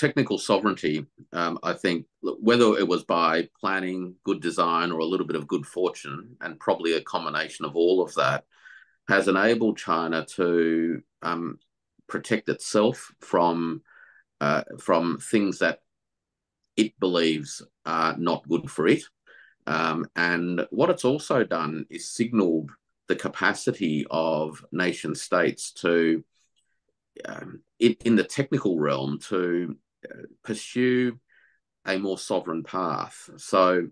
technical sovereignty, I think, whether it was by planning, good design, or a little bit of good fortune, and probably a combination of all of that, has enabled China to protect itself from things that it believes are not good for it. And what it's also done is signaled the capacity of nation states to, in the technical realm, to pursue a more sovereign path. So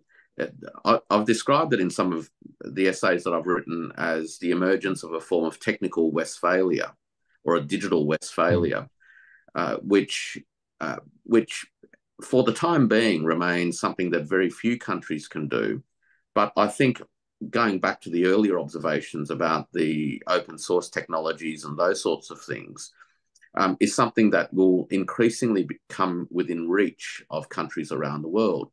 I've described it in some of the essays that I've written as the emergence of a form of technical Westphalia or a digital Westphalia, which for the time being remains something that very few countries can do. But I think going back to the earlier observations about the open source technologies and those sorts of things, is something that will increasingly become within reach of countries around the world.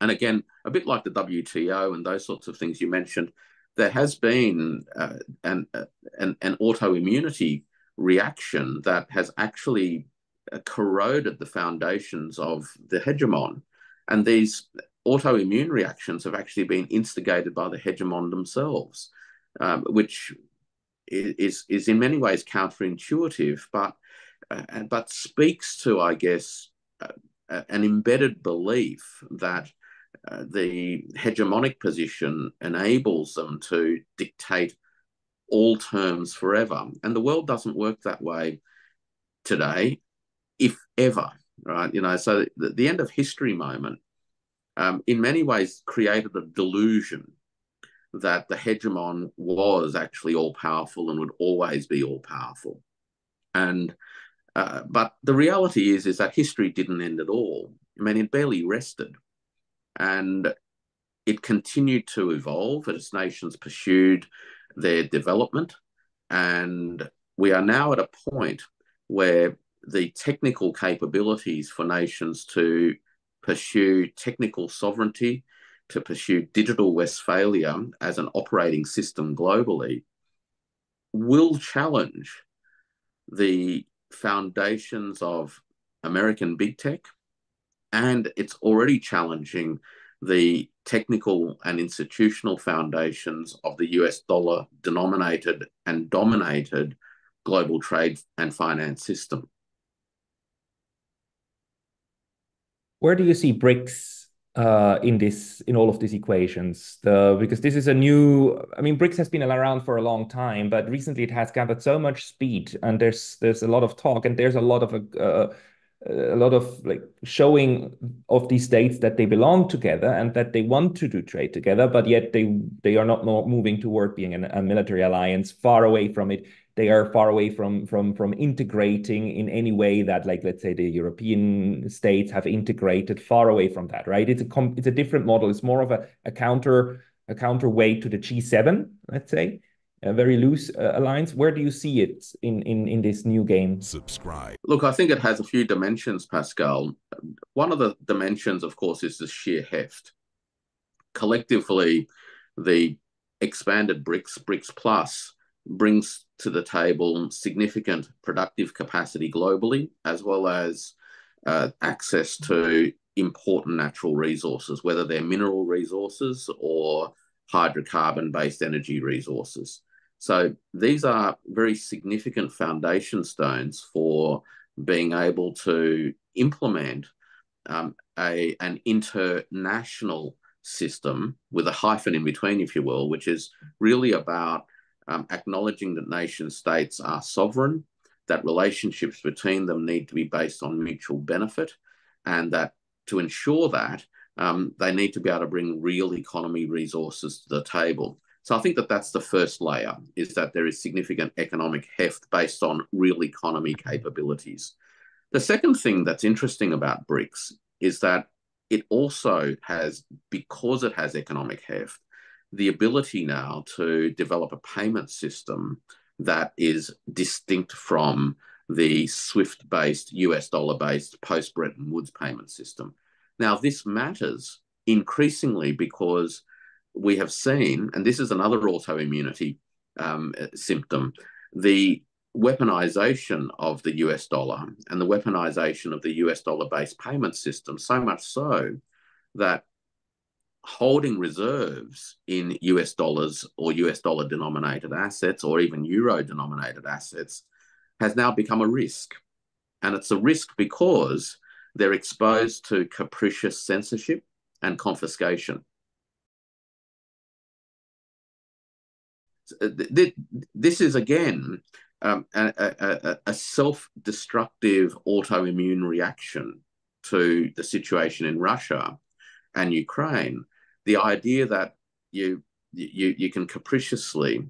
And again, a bit like the WTO and those sorts of things you mentioned, there has been an autoimmunity reaction that has actually corroded the foundations of the hegemon. And these autoimmune reactions have actually been instigated by the hegemon themselves, which is in many ways counterintuitive, but speaks to, I guess, an embedded belief that the hegemonic position enables them to dictate all terms forever. And the world doesn't work that way today, if ever, right? You know, so the end of history moment, in many ways created a delusion that the hegemon was actually all-powerful and would always be all-powerful. And but the reality is that history didn't end at all. I mean, it barely rested. And it continued to evolve as nations pursued their development. And we are now at a point where the technical capabilities for nations to pursue technical sovereignty, to pursue digital Westphalia as an operating system globally, will challenge the foundations of American big tech, and it's already challenging the technical and institutional foundations of the US dollar denominated and dominated global trade and finance system. Where do you see BRICS in all of these equations? Because this is a new, I mean, BRICS has been around for a long time, but recently it has gathered so much speed, and there's a lot of talk, and there's a lot of like showing of these states that they belong together and that they want to do trade together, but yet they are not moving toward being a military alliance, far away from it. They are far away from integrating in any way that, like, let's say the European states have integrated, far away from that, right? It's a different model. It's more of a counterweight to the G7, let's say, a very loose alliance. Where do you see it in this new game? Subscribe. Look, I think it has a few dimensions, Pascal. One of the dimensions, of course, is the sheer heft. Collectively, the expanded BRICS Plus brings to the table significant productive capacity globally, as well as access to important natural resources, whether they're mineral resources or hydrocarbon-based energy resources. So these are very significant foundation stones for being able to implement an international system with a hyphen in between, if you will, which is really about acknowledging that nation states are sovereign, that relationships between them need to be based on mutual benefit, and that to ensure that they need to be able to bring real economy resources to the table. So I think that that's the first layer, is that there is significant economic heft based on real economy capabilities. The second thing that's interesting about BRICS is that it also has, because it has economic heft, the ability now to develop a payment system that is distinct from the SWIFT-based, US dollar-based post-Bretton Woods payment system. Now, this matters increasingly because we have seen, and this is another autoimmunity symptom, the weaponization of the US dollar and the weaponization of the US dollar-based payment system, so much so that holding reserves in US dollars or US dollar denominated assets or even euro denominated assets has now become a risk. And it's a risk because they're exposed to capricious censorship and confiscation. This is, again, a self-destructive autoimmune reaction to the situation in Russia and Ukraine. The idea that you can capriciously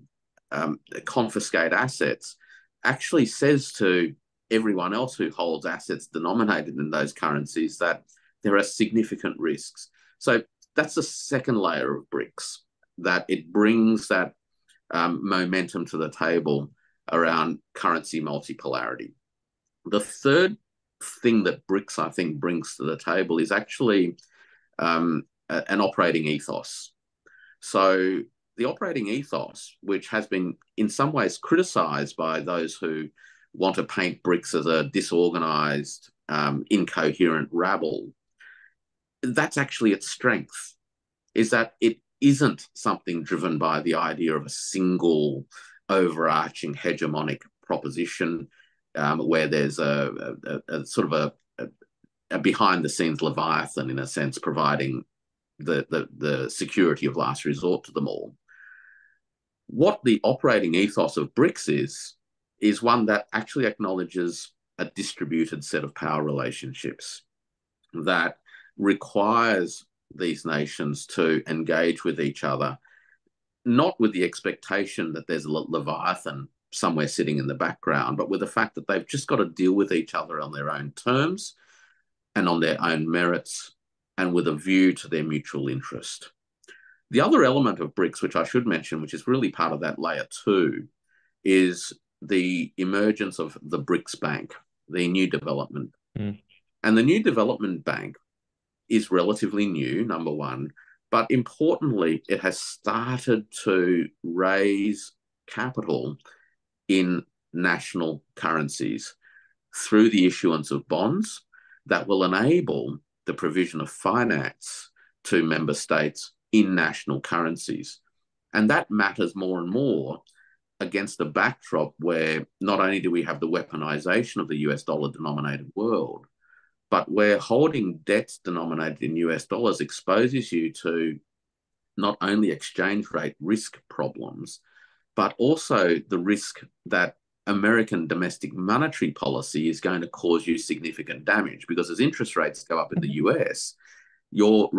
confiscate assets actually says to everyone else who holds assets denominated in those currencies that there are significant risks. So that's the second layer of BRICS, that it brings that momentum to the table around currency multipolarity. The third thing that BRICS, I think, brings to the table is actually an operating ethos. So the operating ethos, which has been in some ways criticized by those who want to paint BRICS as a disorganized, incoherent rabble, that's actually its strength, is that it isn't something driven by the idea of a single overarching hegemonic proposition where there's a sort of a behind-the-scenes Leviathan, in a sense, providing the security of last resort to them all. What the operating ethos of BRICS is one that actually acknowledges a distributed set of power relationships that requires these nations to engage with each other, not with the expectation that there's a Leviathan somewhere sitting in the background, but with the fact that they've just got to deal with each other on their own terms and on their own merits and with a view to their mutual interest. The other element of BRICS, which I should mention, which is really part of that layer two, is the emergence of the BRICS Bank, the New Development. And the New Development Bank is relatively new, number one, but importantly, it has started to raise capital in national currencies through the issuance of bonds that will enable the provision of finance to member states in national currencies. And that matters more and more against the backdrop where not only do we have the weaponization of the US dollar denominated world, but where holding debts denominated in US dollars exposes you to not only exchange rate risk problems, but also the risk that American domestic monetary policy is going to cause you significant damage, because as interest rates go up in the US, your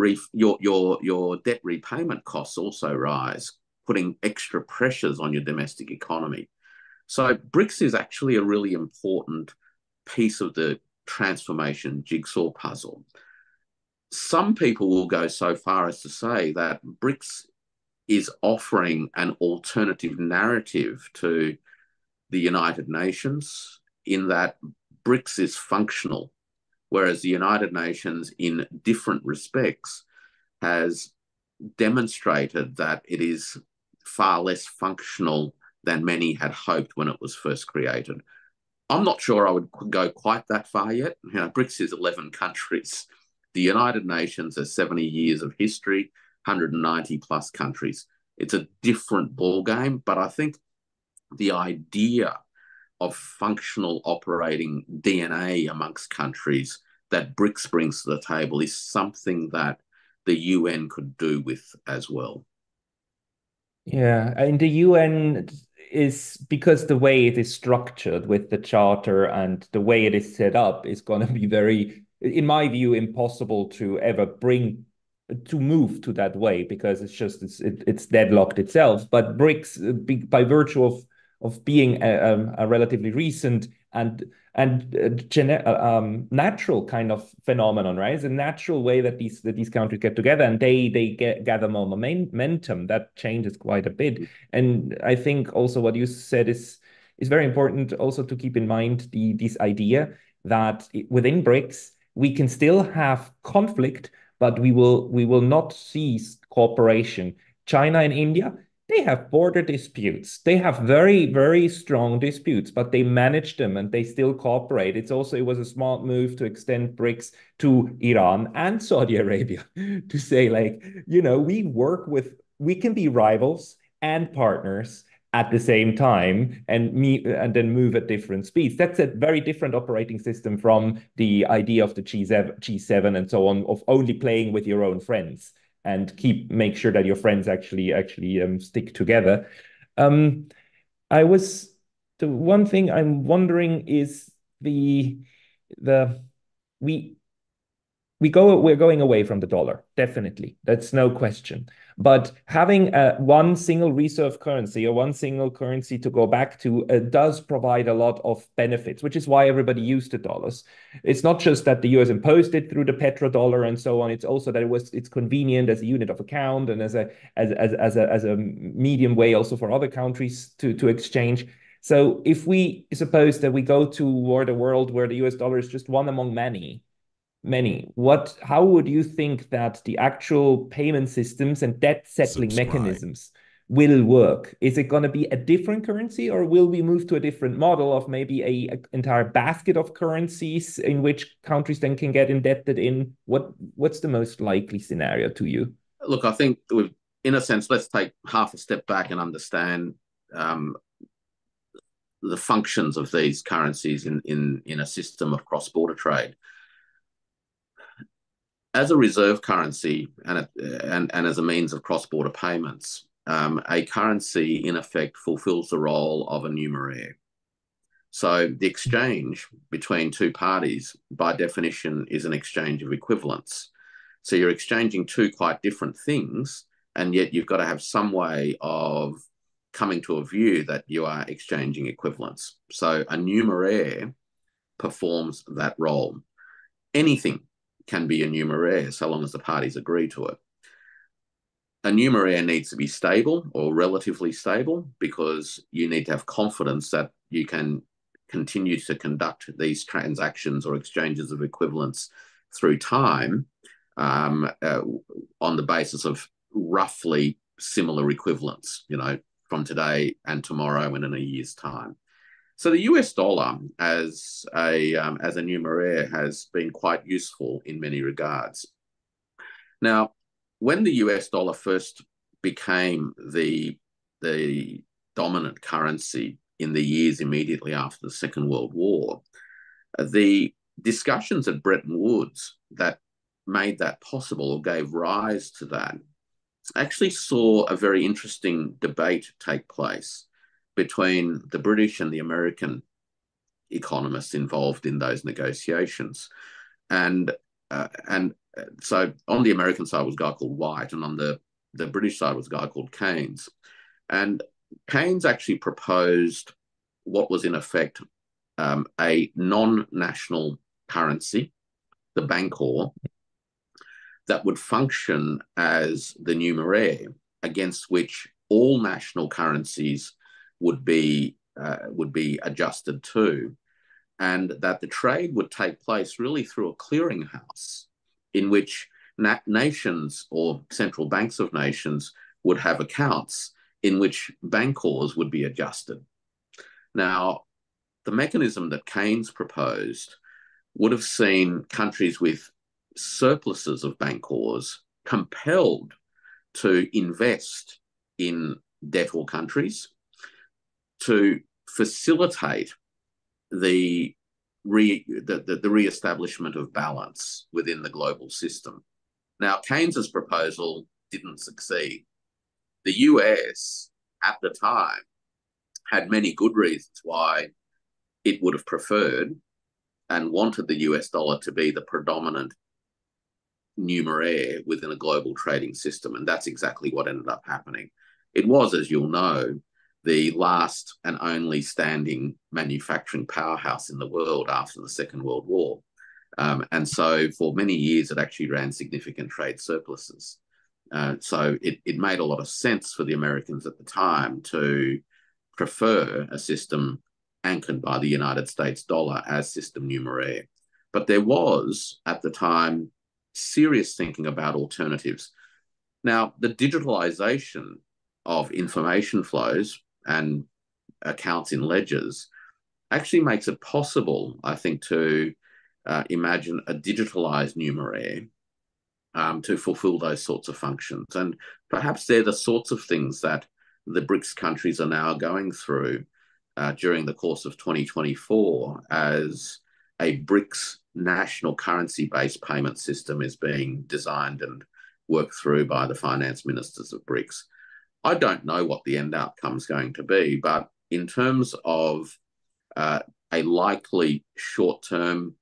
debt repayment costs also rise, putting extra pressures on your domestic economy. So BRICS is actually a really important piece of the transformation jigsaw puzzle. Some people will go so far as to say that BRICS is offering an alternative narrative to the United Nations, in that BRICS is functional, whereas the United Nations, in different respects, has demonstrated that it is far less functional than many had hoped when it was first created. I'm not sure I would go quite that far yet. You know, BRICS is 11 countries. The United Nations has 70 years of history, 190 plus countries. It's a different ballgame, but I think the idea of functional operating DNA amongst countries that BRICS brings to the table is something that the UN could do with as well. Yeah, and the UN is, because the way it is structured with the charter and the way it is set up, is going to be very, in my view, impossible to ever move to that way, because it's deadlocked itself. But BRICS, by virtue of being a relatively recent and natural kind of phenomenon, right? It's a natural way that these countries get together and they gather more momentum. That changes quite a bit. And I think also what you said is very important also to keep in mind, this idea that within BRICS we can still have conflict, but we will not cease cooperation. China and India they have border disputes. They have very, very strong disputes, but they manage them and they still cooperate. It was a smart move to extend BRICS to Iran and Saudi Arabia to say, like, we can be rivals and partners at the same time and then move at different speeds. That's a very different operating system from the idea of the G7 and so on, of only playing with your own friends and make sure that your friends actually stick together. The one thing I'm wondering is we're going away from the dollar, definitely. That's no question. But having one single reserve currency or one single currency to go back to does provide a lot of benefits, which is why everybody used the dollars. It's not just that the US imposed it through the petrodollar and so on. It's also that it's convenient as a unit of account and as a medium way also for other countries to exchange. So if we suppose that we go toward a world where the US dollar is just one among many, how would you think that the actual payment systems and debt settling mechanisms will work? Is it going to be a different currency, or will we move to a different model of maybe a entire basket of currencies in which countries then can get indebted in? What's the most likely scenario to you? Look, I think in a sense, let's take half a step back and understand the functions of these currencies in a system of cross-border trade. As a reserve currency and as a means of cross-border payments, a currency in effect fulfills the role of a numeraire. So the exchange between two parties, by definition, is an exchange of equivalents. So you're exchanging two quite different things, and yet you've got to have some way of coming to a view that you are exchanging equivalents. So a numeraire performs that role. Anything can be a numeraire so long as the parties agree to it. A numeraire needs to be stable or relatively stable because you need to have confidence that you can continue to conduct these transactions or exchanges of equivalents through time on the basis of roughly similar equivalents, from today and tomorrow and in a year's time. So the US dollar as a numeraire has been quite useful in many regards. Now, when the US dollar first became the dominant currency in the years immediately after the Second World War, the discussions at Bretton Woods that made that possible or gave rise to that actually saw a very interesting debate take place between the British and the American economists involved in those negotiations. And so on the American side was a guy called White, and on the British side was a guy called Keynes. And Keynes actually proposed what was in effect a non-national currency, the bancor, that would function as the numeraire against which all national currencies would be adjusted to, and that the trade would take place really through a clearinghouse in which nations or central banks of nations would have accounts in which bancors would be adjusted. Now, the mechanism that Keynes proposed would have seen countries with surpluses of bancors compelled to invest in debtor countries to facilitate the re-establishment of balance within the global system. Now, Keynes's proposal didn't succeed. The US at the time had many good reasons why it would have preferred and wanted the US dollar to be the predominant numeraire within a global trading system. And that's exactly what ended up happening. It was, as you'll know, the last and only standing manufacturing powerhouse in the world after the Second World War. And so for many years, it actually ran significant trade surpluses. So it made a lot of sense for the Americans at the time to prefer a system anchored by the United States dollar as system numeraire. But there was, at the time, serious thinking about alternatives. Now, the digitalization of information flows and accounts in ledgers actually makes it possible, I think, to imagine a digitalized numeraire to fulfill those sorts of functions. And perhaps they're the sorts of things that the BRICS countries are now going through during the course of 2024 as a BRICS national currency-based payment system is being designed and worked through by the finance ministers of BRICS. I don't know what the end outcome is going to be, but in terms of a likely short-term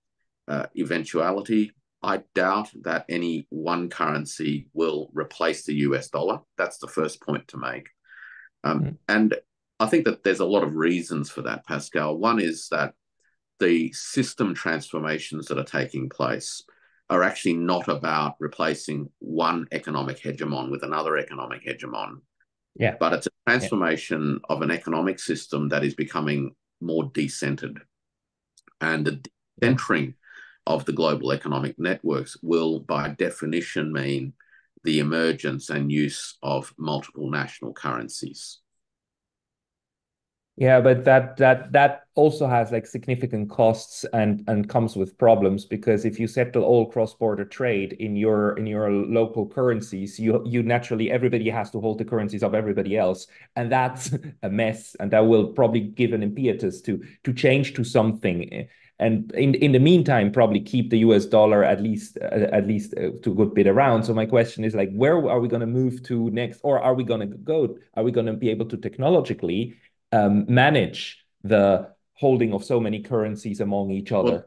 eventuality, I doubt that any one currency will replace the US dollar. That's the first point to make. And I think that there's a lot of reasons for that, Pascal. One is that the system transformations that are taking place are actually not about replacing one economic hegemon with another economic hegemon. Yeah. But it's a transformation of an economic system that is becoming more decentered. And the decentering of the global economic networks will, by definition, mean the emergence and use of multiple national currencies. Yeah, but that also has like significant costs and comes with problems, because if you settle all cross-border trade in your local currencies, you naturally, everybody has to hold the currencies of everybody else, and that's a mess, and that will probably give an impetus to change to something. And in the meantime, probably keep the US dollar at least to a good bit around. So my question is, like, where are we going to move to next, or are we going to be able to technologically manage the holding of so many currencies among each other,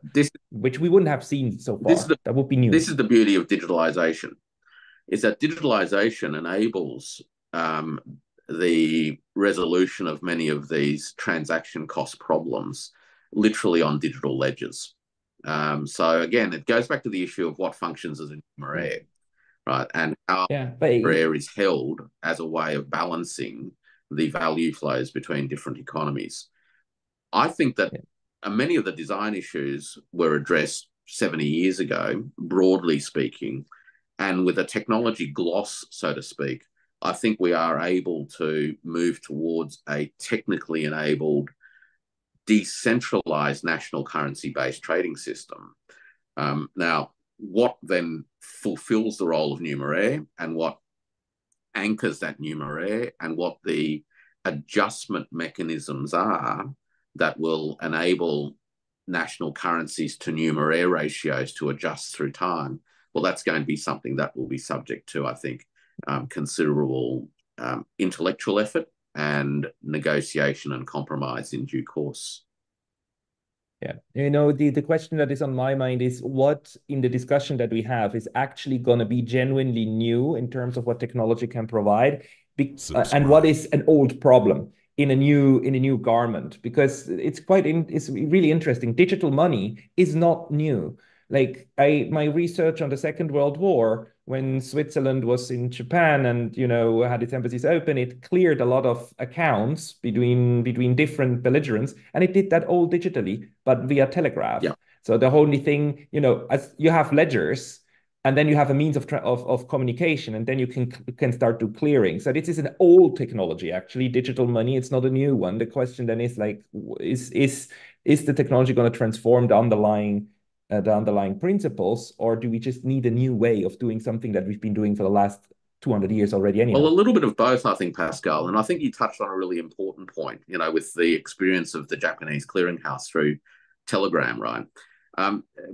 which we wouldn't have seen so far? That would be new. This is the beauty of digitalization, is that digitalization enables the resolution of many of these transaction cost problems literally on digital ledgers. So again, it goes back to the issue of what functions as a numeraire, right? And how numeraire is held as a way of balancing the value flows between different economies. I think that many of the design issues were addressed 70 years ago, broadly speaking, and with a technology gloss, so to speak, I think we are able to move towards a technically enabled, decentralized national currency-based trading system. Now, what then fulfills the role of numeraire, and what anchors that numeraire, and what the adjustment mechanisms are that will enable national currencies to numeraire ratios to adjust through time, well, that's going to be something that will be subject to, I think, considerable intellectual effort and negotiation and compromise in due course. Yeah, the question that is on my mind is what in the discussion that we have is actually going to be genuinely new in terms of what technology can provide, and what is an old problem in a new garment, because it's really interesting. Digital money is not new. Like my research on the Second World War, when Switzerland was in Japan and had its embassies open, it cleared a lot of accounts between different belligerents, and it did that all digitally, but via telegraph. Yeah. So the only thing, as you have ledgers, and then you have a means of communication, and then you can start do clearing. So this is an old technology, actually, digital money. It's not a new one. The question then is, like, is the technology going to transform the underlying principles, or do we just need a new way of doing something that we've been doing for the last 200 years already anyhow? Well, a little bit of both, I think, Pascal. And I think you touched on a really important point, with the experience of the Japanese clearinghouse through Telegram, right?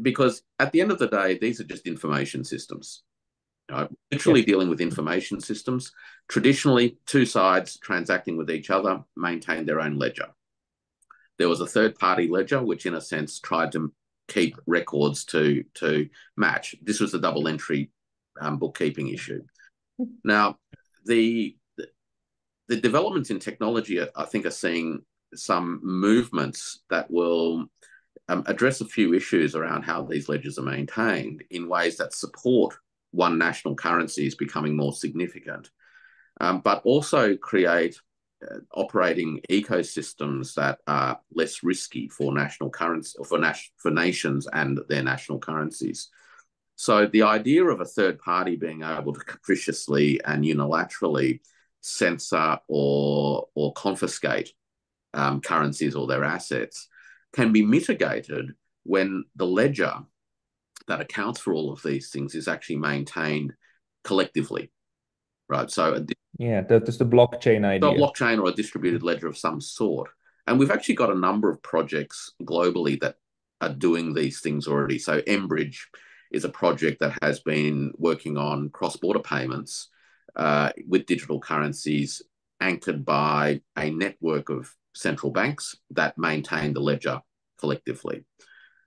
Because at the end of the day, these are just information systems. Literally dealing with information systems. Traditionally, two sides transacting with each other maintained their own ledger. There was a third-party ledger, which in a sense tried to keep records to match. This was the double entry bookkeeping issue. Now, the developments in technology, I think, are seeing some movements that will address a few issues around how these ledgers are maintained in ways that support one national currency is becoming more significant, but also create operating ecosystems that are less risky for national currency, or for nations and their national currencies. So the idea of a third party being able to capriciously and unilaterally censor or confiscate currencies or their assets can be mitigated when the ledger that accounts for all of these things is actually maintained collectively, right? So that's the blockchain idea. So a blockchain or a distributed ledger of some sort. And we've actually got a number of projects globally that are doing these things already. So Enbridge is a project that has been working on cross-border payments with digital currencies anchored by a network of central banks that maintain the ledger collectively.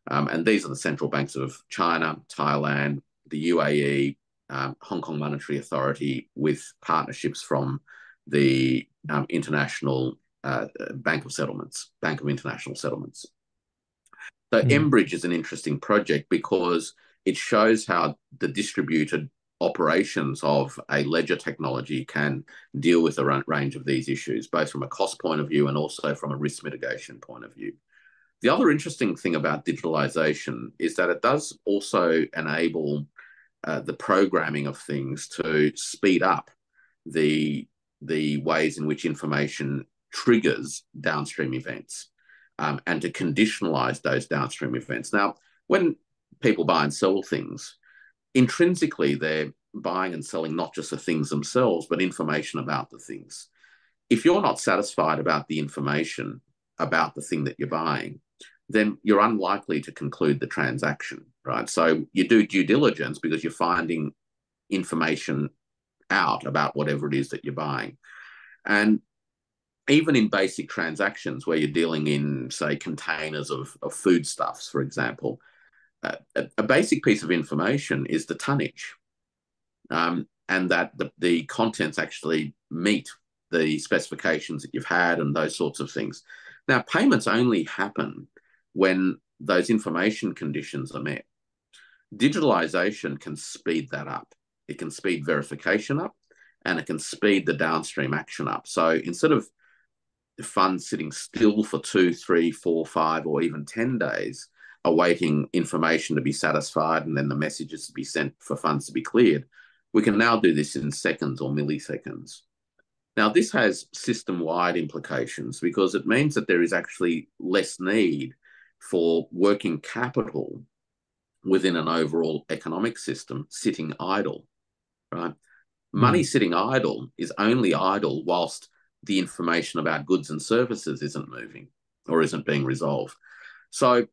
And these are the central banks of China, Thailand, the UAE, Hong Kong Monetary Authority, with partnerships from the International Bank of International Settlements. So Enbridge is an interesting project because it shows how the distributed operations of a ledger technology can deal with a range of these issues, both from a cost point of view and also from a risk mitigation point of view. The other interesting thing about digitalization is that it does also enable the programming of things to speed up the ways in which information triggers downstream events and to conditionalize those downstream events. Now, when people buy and sell things, intrinsically they're buying and selling not just the things themselves, but information about the things. If you're not satisfied about the information about the thing that you're buying, then you're unlikely to conclude the transaction, right? So you do due diligence because you're finding information out about whatever it is that you're buying. And even in basic transactions where you're dealing in, say, containers of foodstuffs, for example, a basic piece of information is the tonnage, and that the contents actually meet the specifications that you've had and those sorts of things. Now, payments only happen when those information conditions are met. Digitalization can speed that up. It can speed verification up, and it can speed the downstream action up. So instead of the funds sitting still for 2, 3, 4, 5, or even 10 days, awaiting information to be satisfied and then the messages to be sent for funds to be cleared, we can now do this in seconds or milliseconds. Now, this has system-wide implications because it means that there is actually less need for working capital within an overall economic system sitting idle, right? Money sitting idle is only idle whilst the information about goods and services isn't moving or isn't being resolved. So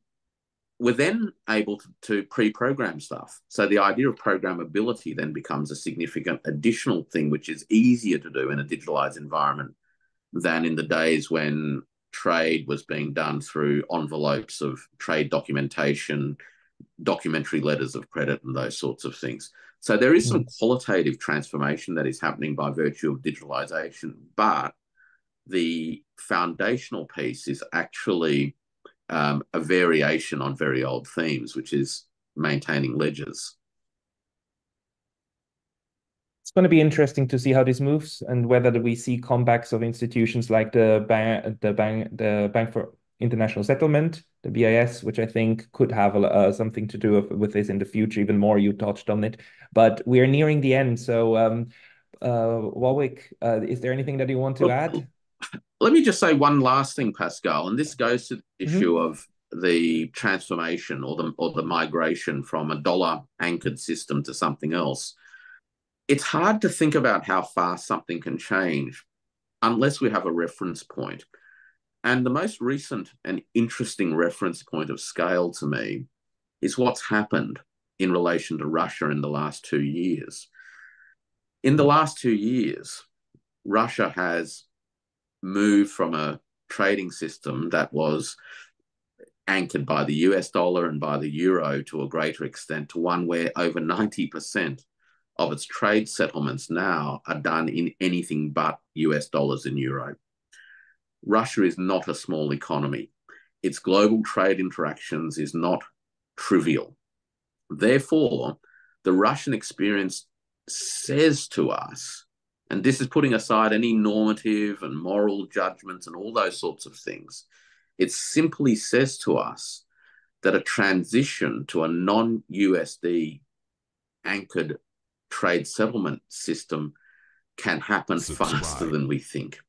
we're then able to pre-program stuff. So the idea of programmability then becomes a significant additional thing, which is easier to do in a digitalized environment than in the days when trade was being done through envelopes of trade documentation, documentary letters of credit, and those sorts of things. So there is some qualitative transformation that is happening by virtue of digitalization, but the foundational piece is actually a variation on very old themes, which is maintaining ledgers. It's going to be interesting to see how this moves and whether we see comebacks of institutions like the Bank for International Settlement, the BIS, which I think could have something to do with this in the future. Even more, you touched on it, but we're nearing the end. So, Warwick, is there anything that you want to add? Let me just say one last thing, Pascal, and this goes to the issue of the transformation or the migration from a dollar-anchored system to something else. It's hard to think about how fast something can change unless we have a reference point. And the most recent and interesting reference point of scale to me is what's happened in relation to Russia in the last 2 years. In the last 2 years, Russia has moved from a trading system that was anchored by the US dollar and by the euro to a greater extent to one where over 90% of its trade settlements now are done in anything but US dollars and euro. Russia is not a small economy. Its global trade interactions is not trivial. Therefore, the Russian experience says to us, and this is putting aside any normative and moral judgments and all those sorts of things, it simply says to us that a transition to a non-USD anchored trade settlement system can happen faster than we think.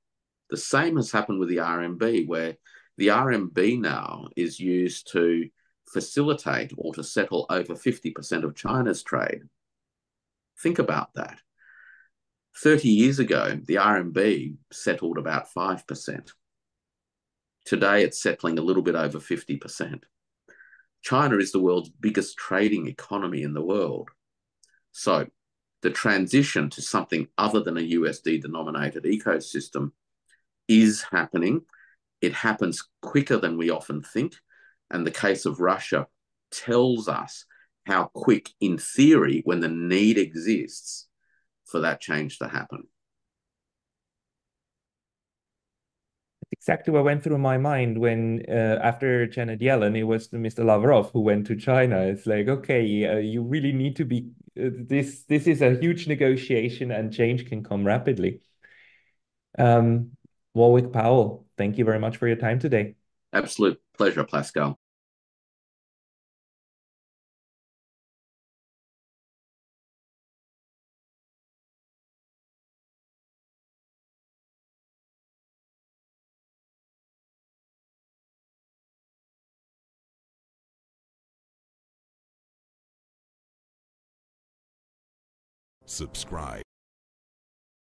The same has happened with the RMB, where the RMB now is used to facilitate or to settle over 50% of China's trade. Think about that. 30 years ago, the RMB settled about 5%. Today, it's settling a little bit over 50%. China is the world's biggest trading economy in the world. So the transition to something other than a USD-denominated ecosystem is happening. It happens quicker than we often think. And the case of Russia tells us how quick, in theory, when the need exists, for that change to happen. Exactly what went through my mind when after Janet Yellen, it was Mr. Lavrov who went to China. It's like, okay, you really need to be, this is a huge negotiation and change can come rapidly. Warwick Powell, thank you very much for your time today. Absolute pleasure, Pascal. Subscribe.